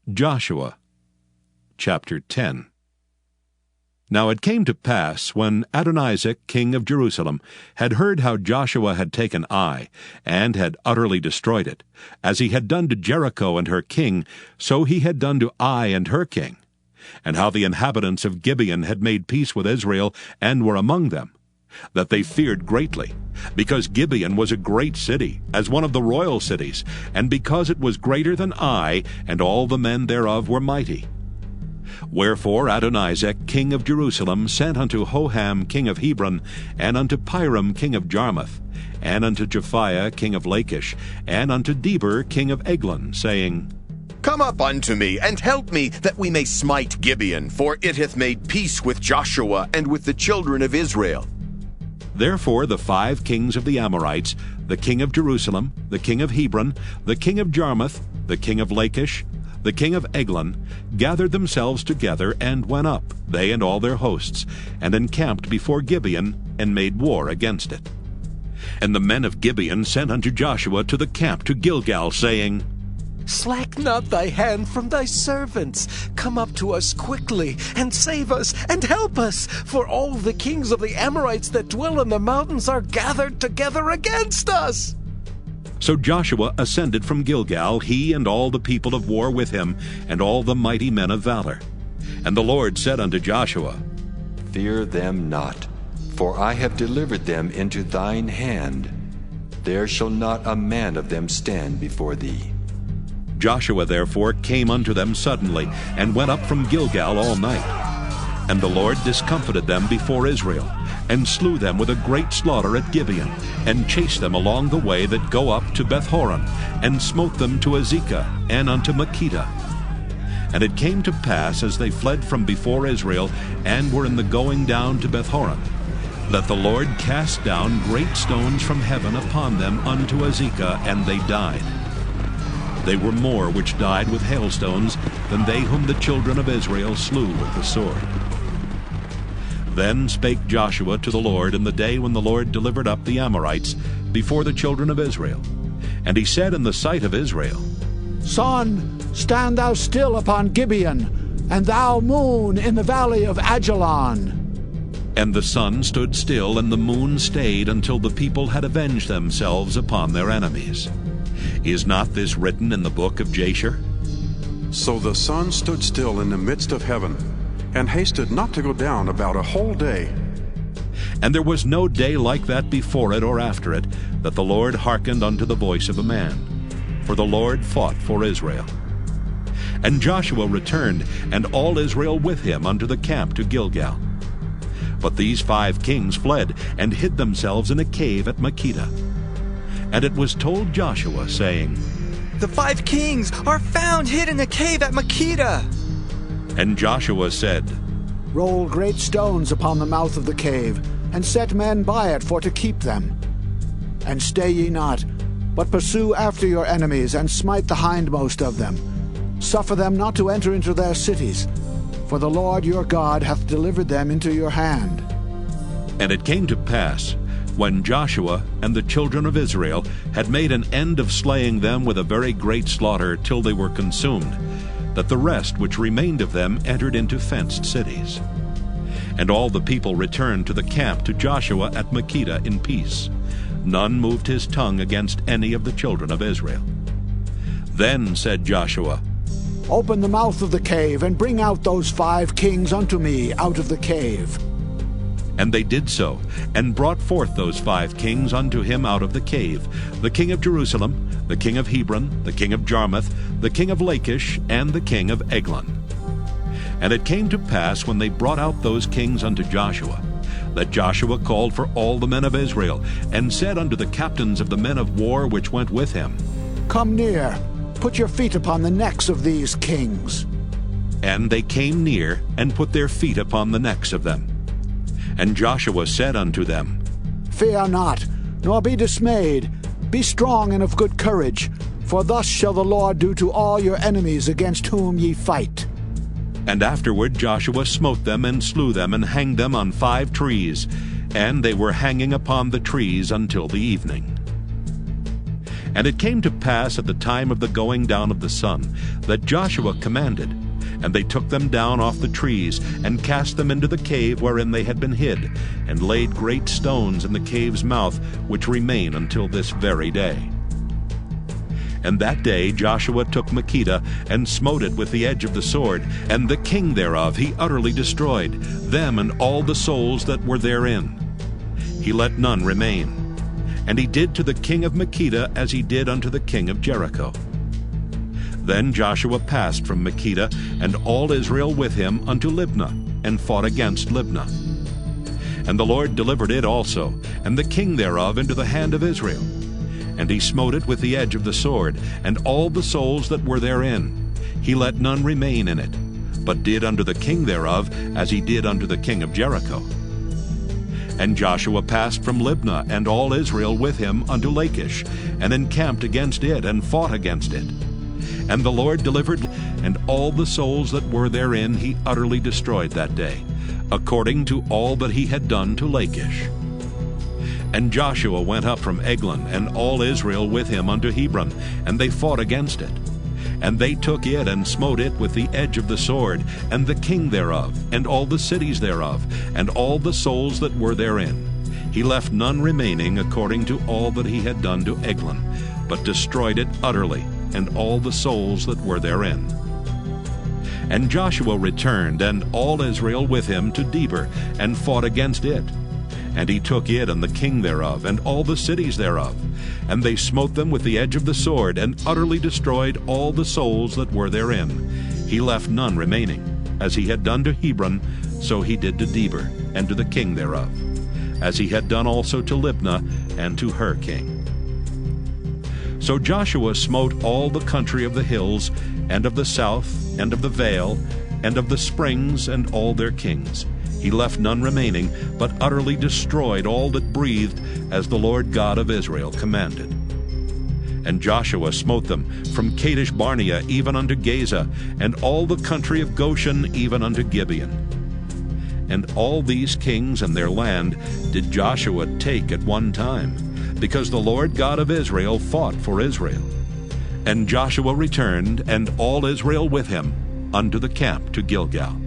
Joshua chapter 10. Now it came to pass, when Adonizek king of Jerusalem had heard how Joshua had taken Ai, and had utterly destroyed it, as he had done to Jericho and her king, so he had done to Ai and her king, and how the inhabitants of Gibeon had made peace with Israel, and were among them, that they feared greatly, because Gibeon was a great city, as one of the royal cities, and because it was greater than Ai, and all the men thereof were mighty. Wherefore Adonizek king of Jerusalem sent unto Hoham king of Hebron, and unto Piram king of Jarmuth, and unto Japhiah king of Lachish, and unto Deber king of Eglon, saying, Come up unto me, and help me, that we may smite Gibeon, for it hath made peace with Joshua and with the children of Israel. Therefore the 5 kings of the Amorites, the king of Jerusalem, the king of Hebron, the king of Jarmuth, the king of Lachish, the king of Eglon, gathered themselves together, and went up, they and all their hosts, and encamped before Gibeon, and made war against it. And the men of Gibeon sent unto Joshua to the camp to Gilgal, saying, Slack not thy hand from thy servants. Come up to us quickly, and save us, and help us, for all the kings of the Amorites that dwell in the mountains are gathered together against us. So Joshua ascended from Gilgal, he and all the people of war with him, and all the mighty men of valor. And the Lord said unto Joshua, Fear them not, for I have delivered them into thine hand. There shall not a man of them stand before thee. Joshua therefore came unto them suddenly, and went up from Gilgal all night. And the Lord discomfited them before Israel, and slew them with a great slaughter at Gibeon, and chased them along the way that go up to Bethhoron, and smote them to Azekah, and unto Makkedah. And it came to pass, as they fled from before Israel, and were in the going down to Bethhoron, that the Lord cast down great stones from heaven upon them unto Azekah, and they died. They were more which died with hailstones than they whom the children of Israel slew with the sword. Then spake Joshua to the Lord in the day when the Lord delivered up the Amorites before the children of Israel. And he said in the sight of Israel, Sun, stand thou still upon Gibeon, and thou moon in the valley of Ajalon. And the sun stood still, and the moon stayed, until the people had avenged themselves upon their enemies. Is not this written in the book of Jasher? So the sun stood still in the midst of heaven, and hasted not to go down about a whole day. And there was no day like that before it or after it, that the Lord hearkened unto the voice of a man. For the Lord fought for Israel. And Joshua returned, and all Israel with him, unto the camp to Gilgal. But these 5 kings fled, and hid themselves in a cave at Makkedah. And it was told Joshua, saying, The 5 kings are found hid in a cave at Makkedah. And Joshua said, Roll great stones upon the mouth of the cave, and set men by it for to keep them. And stay ye not, but pursue after your enemies, and smite the hindmost of them. Suffer them not to enter into their cities, for the Lord your God hath delivered them into your hand. And it came to pass, when Joshua and the children of Israel had made an end of slaying them with a very great slaughter till they were consumed, that the rest which remained of them entered into fenced cities. And all the people returned to the camp to Joshua at Makkedah in peace. None moved his tongue against any of the children of Israel. Then said Joshua, Open the mouth of the cave, and bring out those 5 kings unto me out of the cave. And they did so, and brought forth those 5 kings unto him out of the cave, the king of Jerusalem, the king of Hebron, the king of Jarmuth, the king of Lachish, and the king of Eglon. And it came to pass, when they brought out those kings unto Joshua, that Joshua called for all the men of Israel, and said unto the captains of the men of war which went with him, Come near, put your feet upon the necks of these kings. And they came near, and put their feet upon the necks of them. And Joshua said unto them, Fear not, nor be dismayed. Be strong and of good courage, for thus shall the Lord do to all your enemies against whom ye fight. And afterward Joshua smote them, and slew them, and hanged them on 5 trees, and they were hanging upon the trees until the evening. And it came to pass at the time of the going down of the sun that Joshua commanded, and they took them down off the trees, and cast them into the cave wherein they had been hid, and laid great stones in the cave's mouth, which remain until this very day. And that day Joshua took Makkedah, and smote it with the edge of the sword, and the king thereof he utterly destroyed, them and all the souls that were therein. He let none remain. And he did to the king of Makkedah as he did unto the king of Jericho. Then Joshua passed from Makkedah, and all Israel with him, unto Libnah, and fought against Libnah. And the Lord delivered it also, and the king thereof, into the hand of Israel. And he smote it with the edge of the sword, and all the souls that were therein. He let none remain in it, but did unto the king thereof as he did unto the king of Jericho. And Joshua passed from Libnah, and all Israel with him, unto Lachish, and encamped against it, and fought against it. And the Lord delivered, and all the souls that were therein he utterly destroyed that day, according to all that he had done to Lachish. And Joshua went up from Eglon, and all Israel with him, unto Hebron, and they fought against it. And they took it, and smote it with the edge of the sword, and the king thereof, and all the cities thereof, and all the souls that were therein. He left none remaining according to all that he had done to Eglon, but destroyed it utterly, and all the souls that were therein. And Joshua returned, and all Israel with him, to Debir, and fought against it. And he took it, and the king thereof, and all the cities thereof. And they smote them with the edge of the sword, and utterly destroyed all the souls that were therein. He left none remaining. As he had done to Hebron, so he did to Debir, and to the king thereof, as he had done also to Libnah, and to her king. So Joshua smote all the country of the hills, and of the south, and of the vale, and of the springs, and all their kings. He left none remaining, but utterly destroyed all that breathed, as the Lord God of Israel commanded. And Joshua smote them from Kadesh Barnea even unto Gaza, and all the country of Goshen even unto Gibeon. And all these kings and their land did Joshua take at one time, because the Lord God of Israel fought for Israel. And Joshua returned, and all Israel with him, unto the camp to Gilgal.